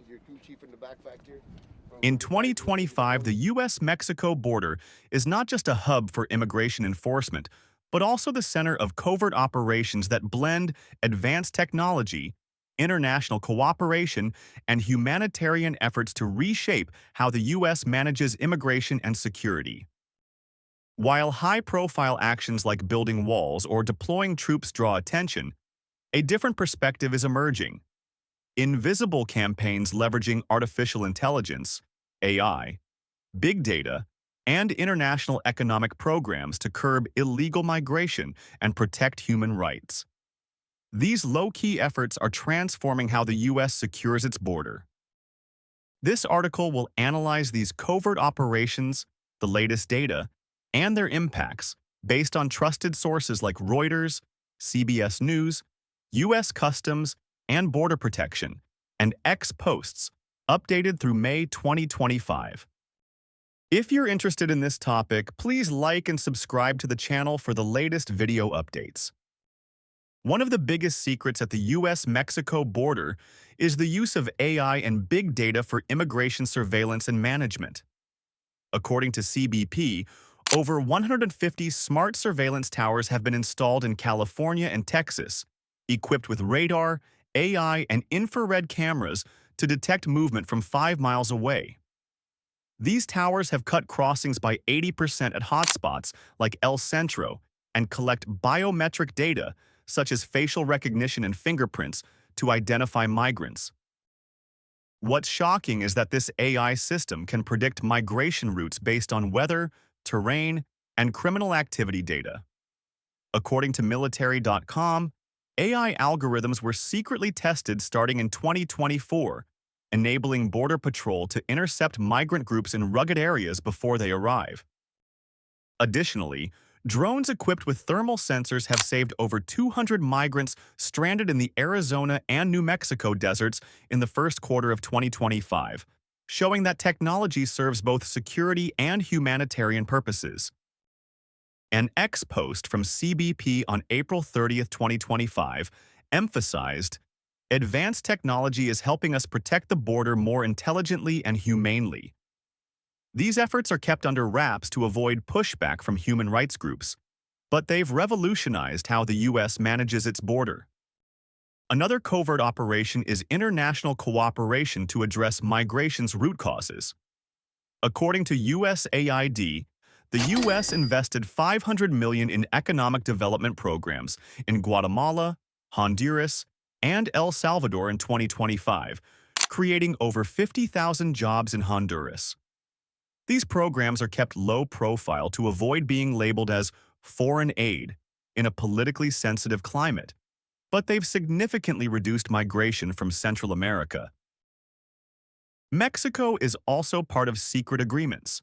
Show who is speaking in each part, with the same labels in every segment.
Speaker 1: Your crew chief in the back here from
Speaker 2: In
Speaker 1: 45
Speaker 2: 2025, the US-Mexico border is not just a hub for immigration enforcement, but also the center of covert operations that blend advanced technology, international cooperation, and humanitarian efforts to reshape how the U.S. manages immigration and security. While high-profile actions like building walls or deploying troops draw attention, a different perspective is emerging. Invisible campaigns leveraging artificial intelligence, AI, big data, and international economic programs to curb illegal migration and protect human rights. These low-key efforts are transforming how the U.S. secures its border. This article will analyze these covert operations, the latest data, and their impacts based on trusted sources like Reuters, CBS News, U.S. Customs, and Border Protection, and X posts, updated through May 2025. If you're interested in this topic, please like and subscribe to the channel for the latest video updates. One of the biggest secrets at the US-Mexico border is the use of AI and big data for immigration surveillance and management. According to CBP, over 150 smart surveillance towers have been installed in California and Texas, equipped with radar, AI, and infrared cameras to detect movement from 5 miles away. These towers have cut crossings by 80% at hotspots like El Centro and collect biometric data, such as facial recognition and fingerprints, to identify migrants. What's shocking is that this AI system can predict migration routes based on weather, terrain, and criminal activity data. According to military.com, AI algorithms were secretly tested starting in 2024, enabling Border Patrol to intercept migrant groups in rugged areas before they arrive. Additionally, drones equipped with thermal sensors have saved over 200 migrants stranded in the Arizona and New Mexico deserts in the first quarter of 2025, showing that technology serves both security and humanitarian purposes. An X post from CBP on April 30, 2025, emphasized, "Advanced technology is helping us protect the border more intelligently and humanely." These efforts are kept under wraps to avoid pushback from human rights groups, but they've revolutionized how the U.S. manages its border. Another covert operation is international cooperation to address migration's root causes. According to USAID, the U.S. invested $500 million in economic development programs in Guatemala, Honduras, and El Salvador in 2025, creating over 50,000 jobs in Honduras. These programs are kept low profile to avoid being labeled as foreign aid in a politically sensitive climate, but they've significantly reduced migration from Central America. Mexico is also part of secret agreements.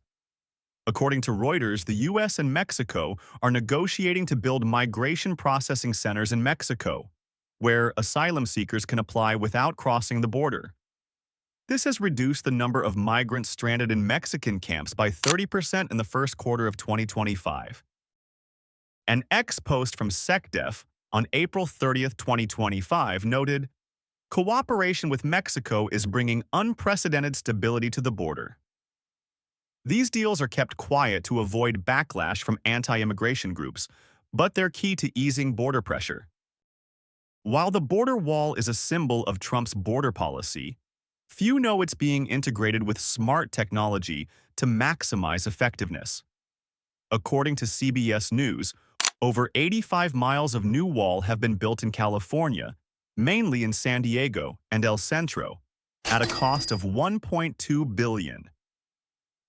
Speaker 2: According to Reuters, the U.S. and Mexico are negotiating to build migration processing centers in Mexico, where asylum seekers can apply without crossing the border. This has reduced the number of migrants stranded in Mexican camps by 30% in the first quarter of 2025. An X post from SecDef on April 30, 2025 noted, "Cooperation with Mexico is bringing unprecedented stability to the border." These deals are kept quiet to avoid backlash from anti-immigration groups, but they're key to easing border pressure. While the border wall is a symbol of Trump's border policy, few know it's being integrated with smart technology to maximize effectiveness. According to CBS News, over 85 miles of new wall have been built in California, mainly in San Diego and El Centro, at a cost of $1.2 billion.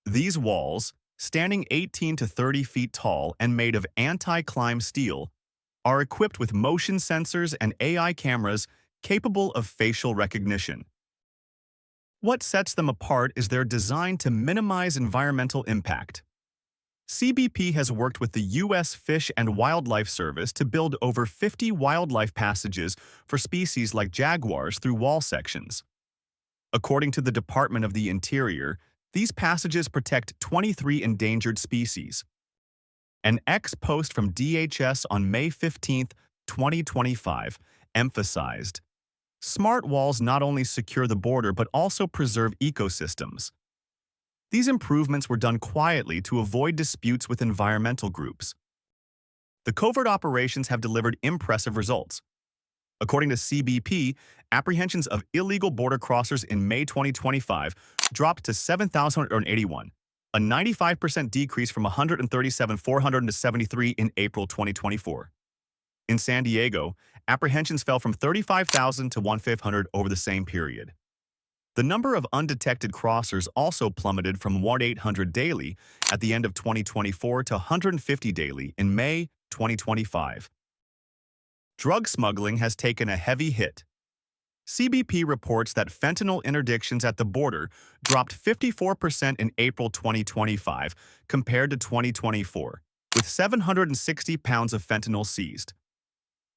Speaker 2: These walls, standing 18 to 30 feet tall and made of anti-climb steel, are equipped with motion sensors and AI cameras capable of facial recognition. What sets them apart is their design to minimize environmental impact. CBP has worked with the U.S. Fish and Wildlife Service to build over 50 wildlife passages for species like jaguars through wall sections. According to the Department of the Interior, these passages protect 23 endangered species. An X post from DHS on May 15, 2025, emphasized, Smart walls not only secure the border but also preserve ecosystems. These improvements were done quietly to avoid disputes with environmental groups. The covert operations have delivered impressive results. According to CBP, apprehensions of illegal border crossers in May 2025 dropped to 7,181, a 95% decrease from 137,473 in April 2024. In San Diego, apprehensions fell from 35,000 to 1,500 over the same period. The number of undetected crossers also plummeted from 1,800 daily at the end of 2024 to 150 daily in May 2025. Drug smuggling has taken a heavy hit. CBP reports that fentanyl interdictions at the border dropped 54% in April 2025 compared to 2024, with 760 pounds of fentanyl seized.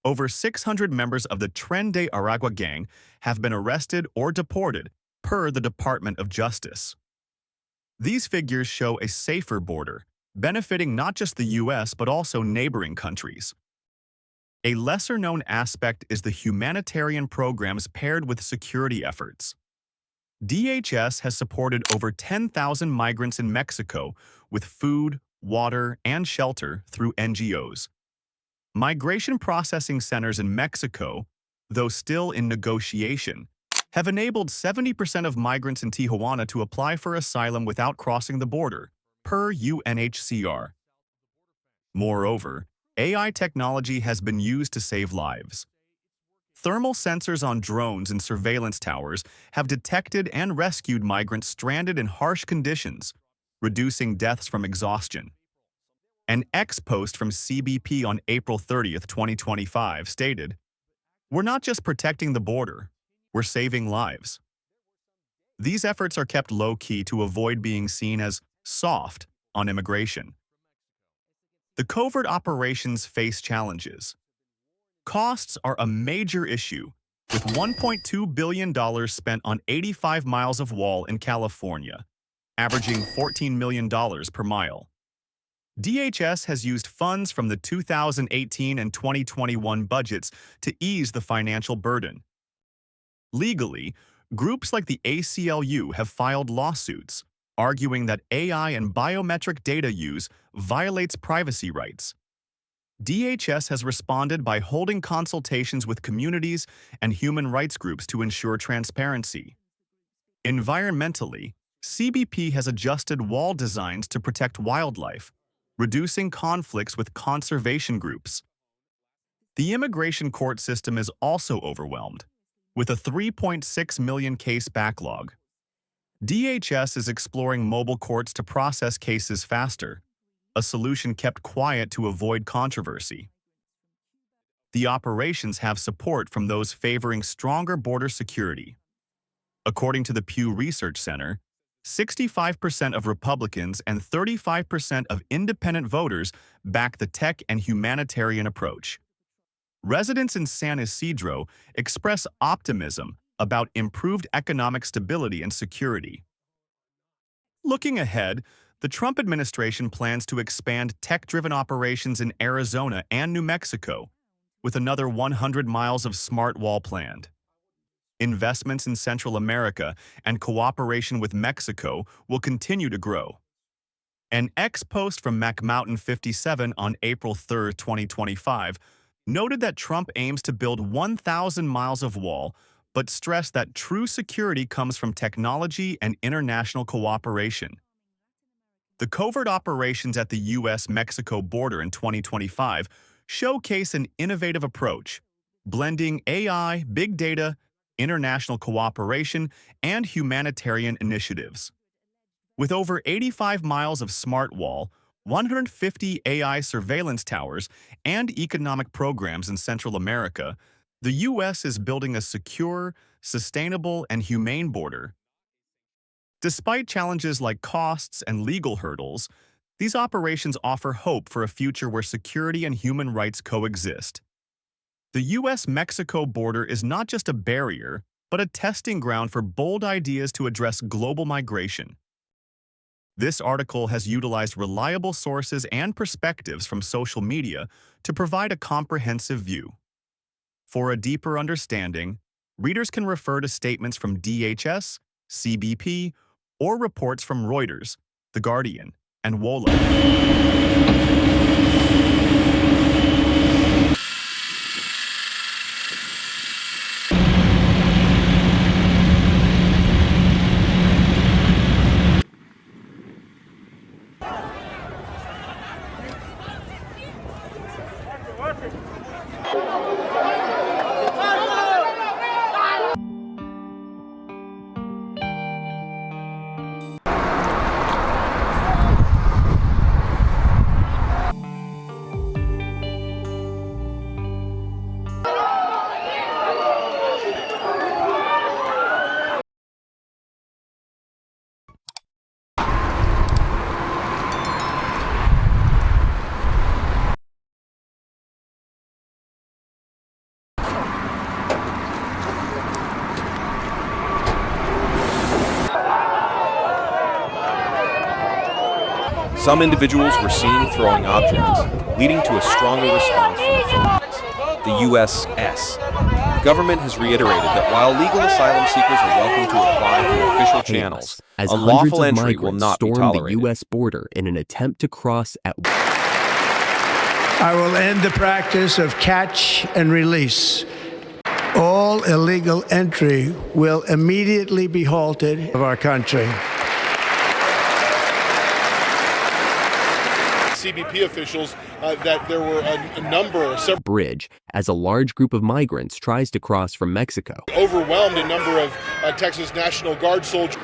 Speaker 2: Over 600 members of the Tren de Aragua gang have been arrested or deported, per the Department of Justice. These figures show a safer border, benefiting not just the U.S. but also neighboring countries. A lesser-known aspect is the humanitarian programs paired with security efforts. DHS has supported over 10,000 migrants in Mexico with food, water, and shelter through NGOs. Migration processing centers in Mexico, though still in negotiation, have enabled 70% of migrants in Tijuana to apply for asylum without crossing the border, per UNHCR. Moreover, AI technology has been used to save lives. Thermal sensors on drones and surveillance towers have detected and rescued migrants stranded in harsh conditions, reducing deaths from exhaustion. An ex-post from CBP on April 30, 2025 stated, "We're not just protecting the border, we're saving lives." These efforts are kept low-key to avoid being seen as soft on immigration. The covert operations face challenges. Costs are a major issue, with $1.2 billion spent on 85 miles of wall in California, averaging $14 million per mile. DHS has used funds from the 2018 and 2021 budgets to ease the financial burden. Legally, groups like the ACLU have filed lawsuits, arguing that AI and biometric data use violates privacy rights. DHS has responded by holding consultations with communities and human rights groups to ensure transparency. Environmentally, CBP has adjusted wall designs to protect wildlife, reducing conflicts with conservation groups. The immigration court system is also overwhelmed, with a 3.6 million case backlog. DHS is exploring mobile courts to process cases faster, a solution kept quiet to avoid controversy. The operations have support from those favoring stronger border security. According to the Pew Research Center, 65% of Republicans and 35% of independent voters back the tech and humanitarian approach. Residents in San Isidro express optimism about improved economic stability and security. Looking ahead, the Trump administration plans to expand tech-driven operations in Arizona and New Mexico, with another 100 miles of smart wall planned. Investments in Central America and cooperation with Mexico will continue to grow. An ex-post from MacMountain 57 on April 3, 2025, noted that Trump aims to build 1,000 miles of wall, but stressed that true security comes from technology and international cooperation. The covert operations at the U.S.-Mexico border in 2025 showcase an innovative approach, blending AI, big data, international cooperation, and humanitarian initiatives. With over 85 miles of smart wall, 150 AI surveillance towers, and economic programs in Central America, the U.S. is building a secure, sustainable, and humane border. Despite challenges like costs and legal hurdles, these operations offer hope for a future where security and human rights coexist. The U.S.-Mexico border is not just a barrier, but a testing ground for bold ideas to address global migration. This article has utilized reliable sources and perspectives from social media to provide a comprehensive view. For a deeper understanding, Readers can refer to statements from DHS, CBP, or reports from Reuters, The Guardian, and WOLA.
Speaker 3: Some individuals were seen throwing objects, leading to a stronger response from authorities. The U.S.S. The government has reiterated that while legal asylum seekers are welcome to apply through official channels,
Speaker 4: as
Speaker 3: unlawful entry will not be
Speaker 4: stormed
Speaker 3: tolerated.
Speaker 4: the U.S. border in an attempt to cross at.
Speaker 5: I will end the practice of catch and release. All illegal entry will immediately be halted of our country.
Speaker 6: CBP officials that there were a number, several
Speaker 4: Bridge as a large group of migrants tries to cross from Mexico.
Speaker 6: overwhelmed a number of Texas National Guard soldiers.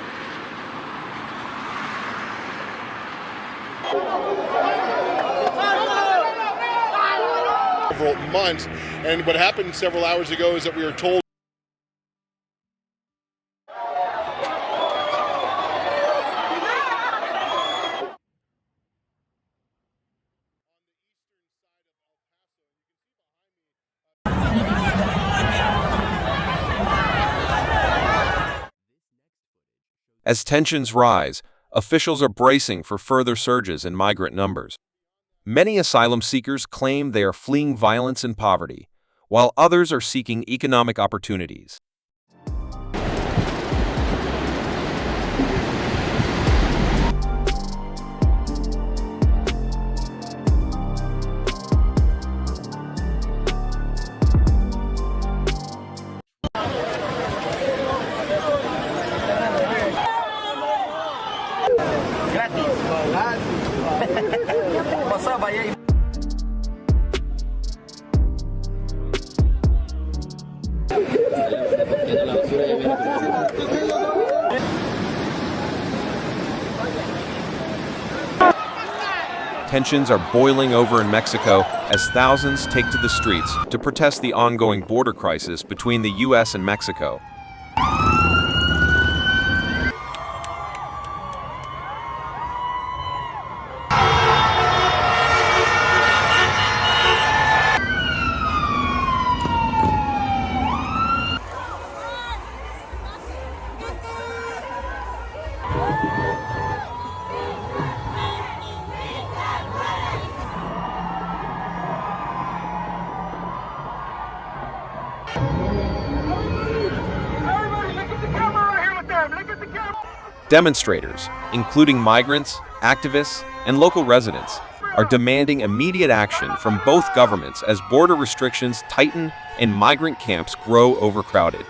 Speaker 6: Several months, and what happened several hours ago is that we were told
Speaker 3: As tensions rise, officials are bracing for further surges in migrant numbers. Many asylum seekers claim they are fleeing violence and poverty, while others are seeking economic opportunities. Tensions are boiling over in Mexico as thousands take to the streets to protest the ongoing border crisis between the U.S. and Mexico. Demonstrators, including migrants, activists, and local residents, are demanding immediate action from both governments as border restrictions tighten and migrant camps grow overcrowded.